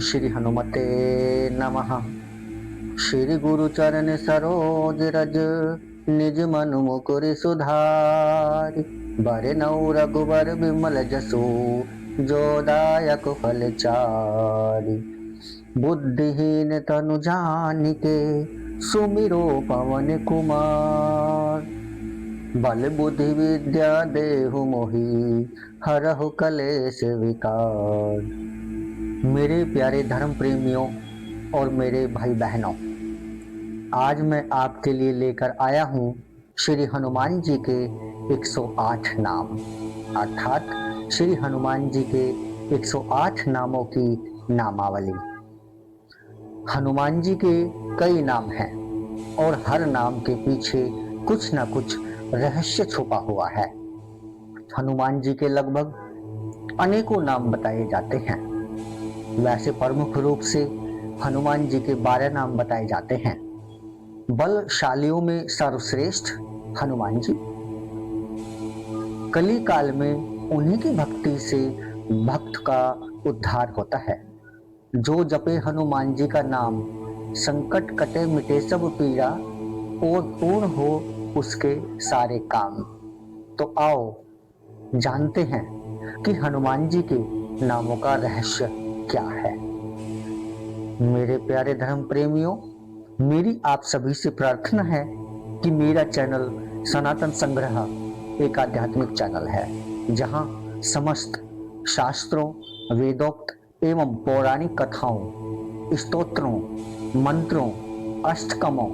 श्री हनुमते नमः। श्री गुरु चरण सरोज रज निज मन मुकुर सुधारि। बरनउँ रघुबर विमल जसु जो दायक फल चारि। बुद्धिहीन तनु जानिके सुमिरो पवन कुमार। बल बुद्धि विद्या देहु मोहि हरहु कलेश विकार। मेरे प्यारे धर्म प्रेमियों और मेरे भाई बहनों, आज मैं आपके लिए लेकर आया हूँ श्री हनुमान जी के 108 नाम, अर्थात श्री हनुमान जी के 108 नामों की नामावली। हनुमान जी के कई नाम हैं और हर नाम के पीछे कुछ न कुछ रहस्य छुपा हुआ है। हनुमान जी के लगभग अनेकों नाम बताए जाते हैं। वैसे प्रमुख रूप से हनुमान जी के 12 नाम बताए जाते हैं। बलशालियों में सर्वश्रेष्ठ हनुमान जी। कली काल में उन्हीं की भक्ति से भक्त का उद्धार होता है। जो जपे हनुमान जी का नाम, संकट कटे मिटे सब पीड़ा और पूर्ण हो उसके सारे काम। तो आओ जानते हैं कि हनुमान जी के नामों का रहस्य क्या है। मेरे प्यारे धर्म प्रेमियों, मेरी आप सभी से प्रार्थना है कि मेरा चैनल सनातन संग्रह एक आध्यात्मिक चैनल है, जहां समस्त शास्त्रों, वेदोक्त एवं पौराणिक कथाओं, स्तोत्रों, मंत्रों, अष्टकमों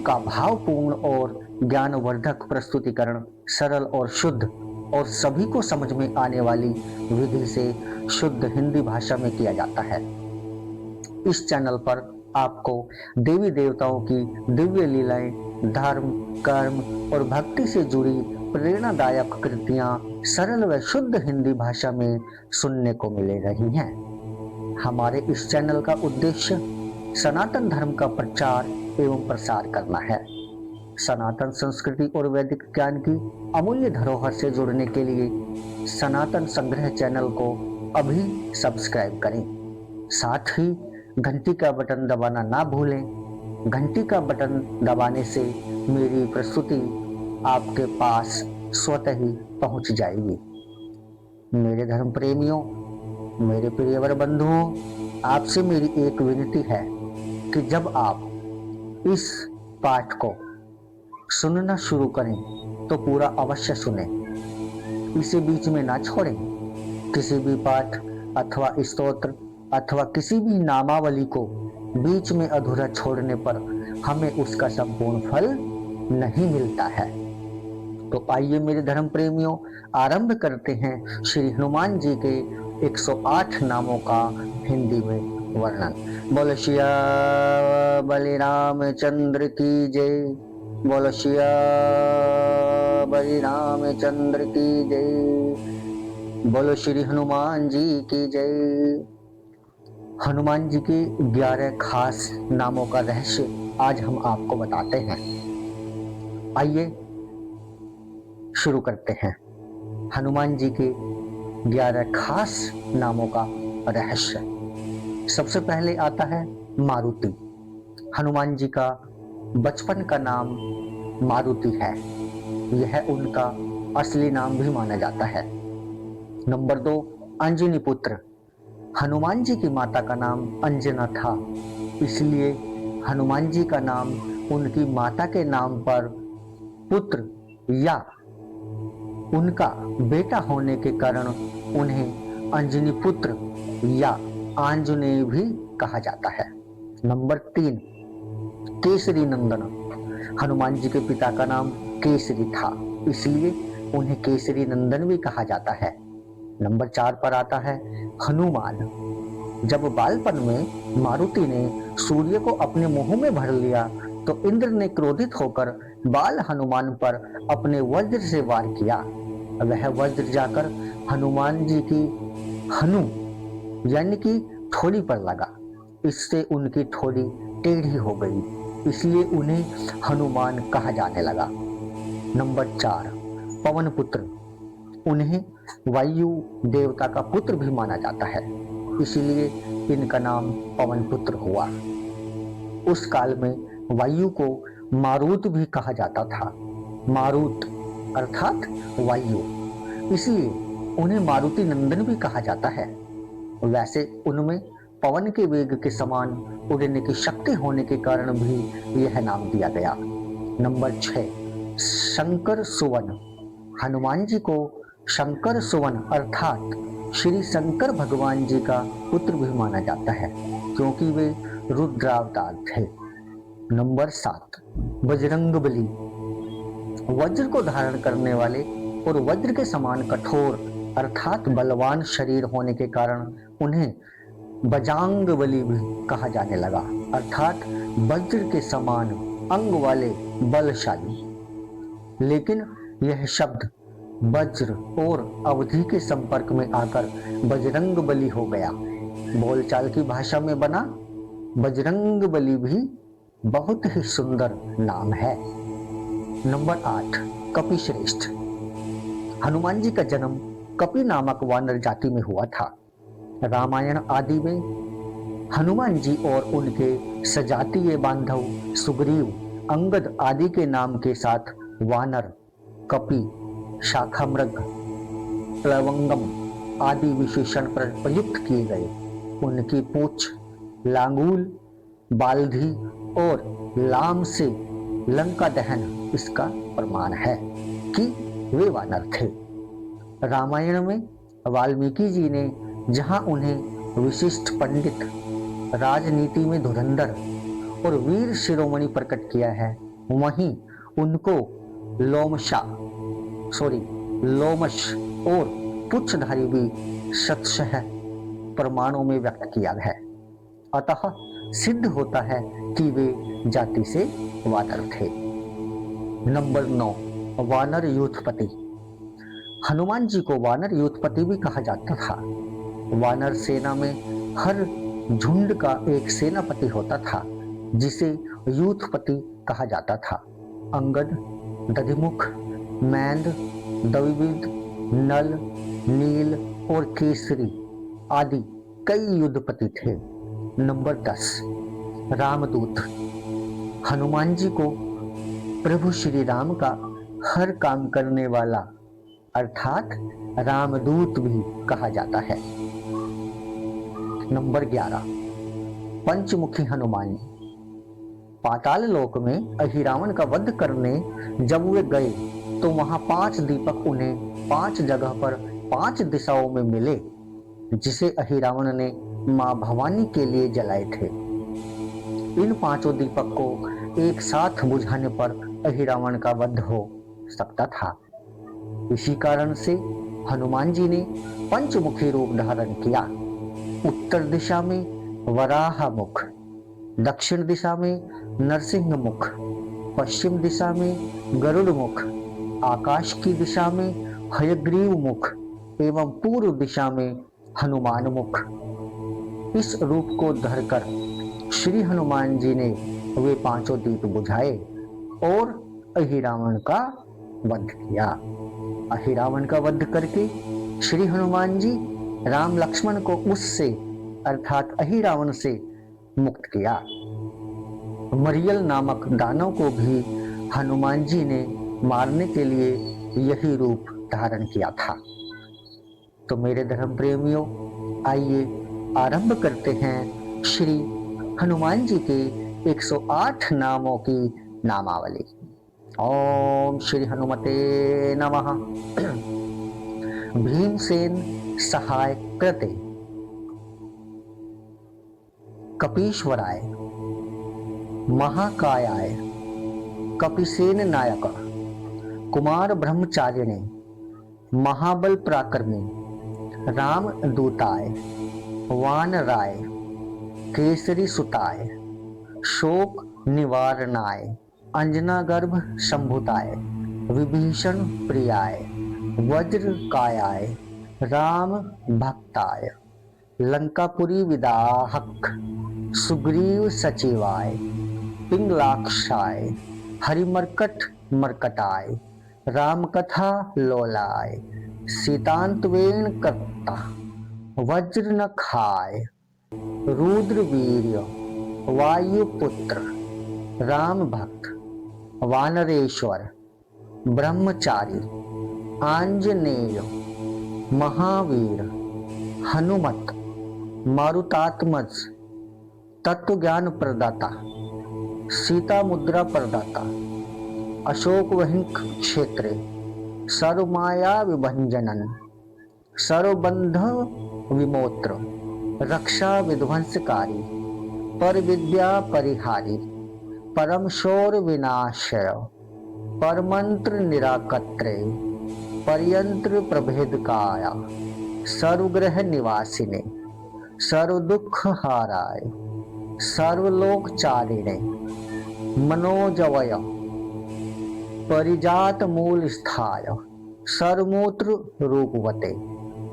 का भावपूर्ण और ज्ञानवर्धक प्रस्तुतिकरण सरल और शुद्ध और सभी को समझ में आने वाली विधि से शुद्ध हिंदी भाषा में किया जाता है। इस चैनल पर आपको देवी देवताओं की दिव्य लीलाएं, धर्म, कर्म और भक्ति से जुड़ी प्रेरणादायक कृतियां सरल व शुद्ध हिंदी भाषा में सुनने को मिल रही हैं। हमारे इस चैनल का उद्देश्य सनातन धर्म का प्रचार एवं प्रसार करना है। सनातन संस्कृति और वैदिक ज्ञान की अमूल्य धरोहर से जुड़ने के लिए सनातन संग्रह चैनल को अभी सब्सक्राइब करें। साथ ही घंटी का बटन दबाना ना भूलें। घंटी का बटन दबाने से मेरी प्रस्तुति आपके पास स्वतः ही पहुंच जाएगी। मेरे धर्म प्रेमियों, मेरे प्रियवर बंधुओं, आपसे मेरी एक विनती है कि जब आप इस पाठ को सुनना शुरू करें तो पूरा अवश्य सुने, इसे बीच में ना छोड़ें। किसी भी पाठ अथवा स्तोत्र अथवा किसी भी नामावली को बीच में अधूरा छोड़ने पर हमें उसका संपूर्ण फल नहीं मिलता है। तो आइए मेरे धर्म प्रेमियों, आरंभ करते हैं श्री हनुमान जी के 108 नामों का हिंदी में वर्णन। बोलो सिया बलिराम चंद्र की जय। बोलो सिया बलिराम चंद्र की जय। बोलो श्री हनुमान जी की जय। हनुमान जी के 11 खास नामों का रहस्य आज हम आपको बताते हैं। आइए शुरू करते हैं हनुमान जी के 11 खास नामों का रहस्य। सबसे पहले आता है मारुति। हनुमान जी का बचपन का नाम मारुति है। यह उनका असली नाम भी माना जाता है। नंबर 2, अंजनी पुत्र। हनुमान जी की माता का नाम अंजना था, इसलिए हनुमान जी का नाम उनकी माता के नाम पर पुत्र या उनका बेटा होने के कारण उन्हें अंजनी पुत्र या आंजनेय भी कहा जाता है। नंबर 3, केसरी नंदन। हनुमान जी के पिता का नाम केसरी था, इसलिए उन्हें केसरी नंदन भी कहा जाता है। नंबर 4 पर आता है हनुमान। जब बालपन में मारुति ने सूर्य को अपने मुंह में भर लिया तो इंद्र ने क्रोधित होकर बाल हनुमान पर अपने वज्र से वार किया। वह वज्र जाकर हनुमान जी की हनु यानी कि ठोड़ी पर लगा। इससे उनकी ठोड़ी टेढ़ी हो गई, इसलिए उन्हें हनुमान कहा जाने लगा। नंबर 4, पवन पुत्र। उन्हें वायु देवता का पुत्र भी माना जाता है, इसलिए इनका नाम पवन पुत्र हुआ। उस काल में वायु को मारुत भी कहा जाता था। मारुत अर्थात वायु, इसलिए उन्हें मारुति नंदन भी कहा जाता है। वैसे उनमें पवन के वेग के समान उड़ने की शक्ति होने के कारण भी यह नाम दिया गया। नंबर 6, शंकर सुवन। हनुमान जी को शंकर सुवन अर्थात श्री शंकर भगवान जी का पुत्र भी माना जाता है, क्योंकि वे रुद्रावतार थे। नंबर 7, बजरंगबली। वज्र को धारण करने वाले और वज्र के समान कठोर अर्थात बलवान शरीर होने के कारण उन्हें बजरंगबली भी कहा जाने लगा, अर्थात वज्र के समान अंग वाले बलशाली। लेकिन यह शब्द वज्र और अवधि के संपर्क में आकर बजरंगबली हो गया। बोलचाल की भाषा में बना बजरंगबली भी बहुत ही सुंदर नाम है। नंबर 8, कपिश्रेष्ठ। हनुमान जी का जन्म कपि नामक वानर जाति में हुआ था। रामायण आदि में हनुमान जी और उनके सजातीय बांधव सुग्रीव, अंगद आदि के नाम के साथ वानर, कपि, शाखामृग, प्लवंगम आदि विशेषण प्रयुक्त किए गए। उनकी पूंछ, लांगूल, बालधी और लाम से लंका दहन इसका प्रमाण है कि वे वानर थे। रामायण में वाल्मीकि जी ने जहां उन्हें विशिष्ट पंडित, राजनीति में धुरंधर और वीर शिरोमणि प्रकट किया है, वहीं उनको लोमश और पुच्छधारी भी शतशः प्रमाणों में व्यक्त किया है। अतः सिद्ध होता है कि वे जाति से वानर थे। नंबर 9, वानर यूथपति। हनुमान जी को वानर यूथपति भी कहा जाता था। वानर सेना में हर झुंड का एक सेनापति होता था, जिसे यूथपति कहा जाता था। अंगद, दधिमुख, मैंद, द्विविद, नल, नील और केसरी आदि कई युद्धपति थे। नंबर 10, रामदूत। हनुमान जी को प्रभु श्री राम का हर काम करने वाला अर्थात रामदूत भी कहा जाता है। नंबर 11, पंचमुखी हनुमान। पाताल लोक में अहिरावण का वध करने जब वे गए तो वहां 5 दीपक उन्हें 5 जगह पर 5 दिशाओं में मिले, जिसे अहिरावण ने मां भवानी के लिए जलाए थे। इन 5 दीपक को एक साथ बुझाने पर अहिरावण का वध हो सकता था। इसी कारण से हनुमान जी ने पंचमुखी रूप धारण किया। उत्तर दिशा में वराह मुख, दक्षिण दिशा में नरसिंह मुख, पश्चिम दिशा में गरुड़ मुख, आकाश की दिशा में हयग्रीव मुख एवं पूर्व दिशा में हनुमान मुख। इस रूप को धरकर श्री हनुमान जी ने वे 5 दीप बुझाए और अहिरावण का वध किया। अहिरावण का वध करके श्री हनुमान जी राम लक्ष्मण को उससे अर्थात अहिरावण से मुक्त किया। मरियल नामक दानव को भी हनुमान जी ने मारने के लिए यही रूप धारण किया था। तो मेरे धर्म प्रेमियों, आइए आरंभ करते हैं श्री हनुमान जी के 108 नामों की नामावली। ओम श्री हनुमते नमः। भीमसेन सहाय कृते, कपीश्वराय, महाकायाय, कपिसेन नायक, कुमार ब्रह्मचारिणे, महाबल पराक्रमी, राम दूताय, वानराय, केसरी सुताय, शोक निवारणाय, अंजना गर्भ संभुताय, विभीषण प्रियाय, वज्र कायाय, राम भक्ताय, लंकापुरी विदाहक, सुग्रीव सचिवाय, पिंगलाक्षाय, हरिमर्कट मर्कटाय, रामकथा लोलाय, सीतांतवेण कर्ता, वज्र न खाय, रुद्रवीर्य, वायुपुत्र, राम भक्त, वानरेश्वर, ब्रह्मचारी, आंजनेय, महावीर, हनुमत, मारुतात्मज, तत्व ज्ञान प्रदाता, सीता मुद्रा प्रदाता, अशोक वहिन क्षेत्रे, सर्वमाया विभंजनन, सर्वबंध विमोत्र, रक्षा विध्वंसकारी, पर विद्या परिहारी, परम शौर विनाशय, परमंत्र निराकत्रे, पर्यंत्र प्रभेदकाया, सर्वग्रह निवासिने, सर्वदुख हाराय, सर्वलोक चारिणे, मनोजवय, परिजात मूल स्थाय, सर्वमूत्र रूपवते,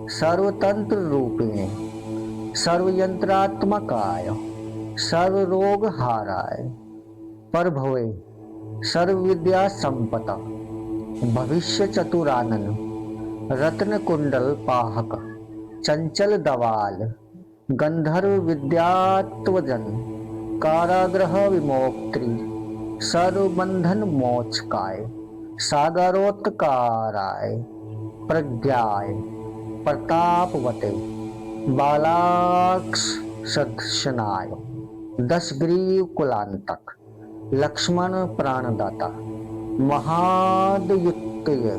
सर्वतंत्र रूपिणे, सर्वयंत्रात्मकाय, सर्वरोग हाराय, परभवे, सर्वविद्या संपदा, भविष्य चतुरानन, रत्न कुंडल पाहक, चंचल दवाल, गंधर्व विद्यात्वजन, कारागृह विमोक्त्री, सर्वबंधन मोचकाय, सागरोत्काराय, प्रज्ञाय, प्रतापवते, बालाक्ष सदशनाय, दशग्रीव कुलांतक, लक्ष्मण प्राणदाता, महादयुक्तय,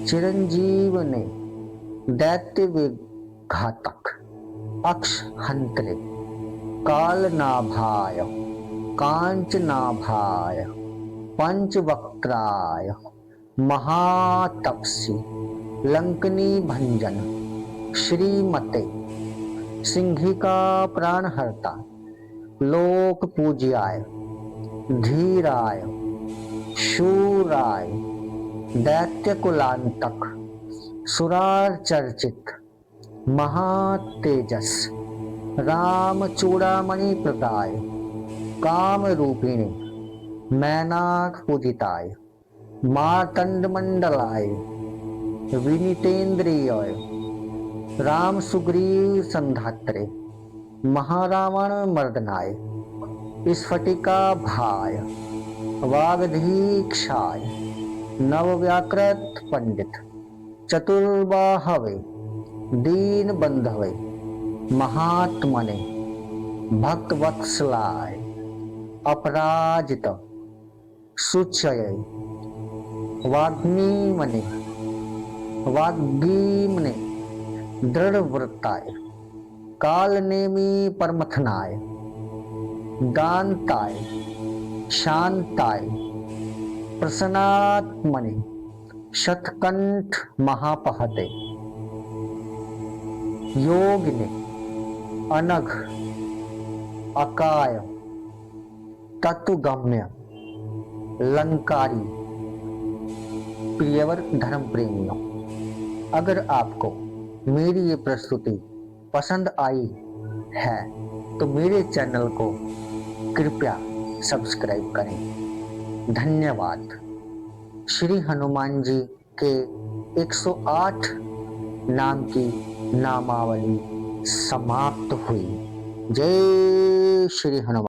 चिरंजीवने, दैत्य विघातक, अक्ष हंत्रे, कालनाभाय, कांचनाभाय, पंचवक्त्राय, महातपसी, लंकनी भंजन, श्रीमते, सिंहिका प्राणहर्ता, लोक पूज्याय, धीराय, शूराय, दैत्य कुलांतक, सुरार चर्चित, महातेजस, राम चूड़ामणि प्रदाय, काम रूपिणी, मैनाक पूजिताय, मार्तंड मंडलाय, विनीतेन्द्रिय, राम सुग्रीव संधात्रे, महारावण मर्दनाय, स्फटिका भाय, वागधीक्षाय, नवव्याकृत पंडित, चतुर्बाहवे, दीन बंधवे, महात्मने, भक्त वत्सलाय, अपराजित, सुचय, वाग्मीमने, वाग्गीमने, दृढ़व्रताय, कालनेमी परमथनाय, दानताय, शांताय, प्रसन्नात्मने, शतकंठ महापहते, योगिने, अनघ, अकाय, तत्वगम्य, लंकारी, प्रियवर धर्म प्रेमियों, अगर आपको मेरी ये प्रस्तुति पसंद आई है तो मेरे चैनल को कृपया सब्सक्राइब करें। धन्यवाद। श्री हनुमान जी के 108 नाम की नामावली समाप्त हुई। जय श्री हनुमान।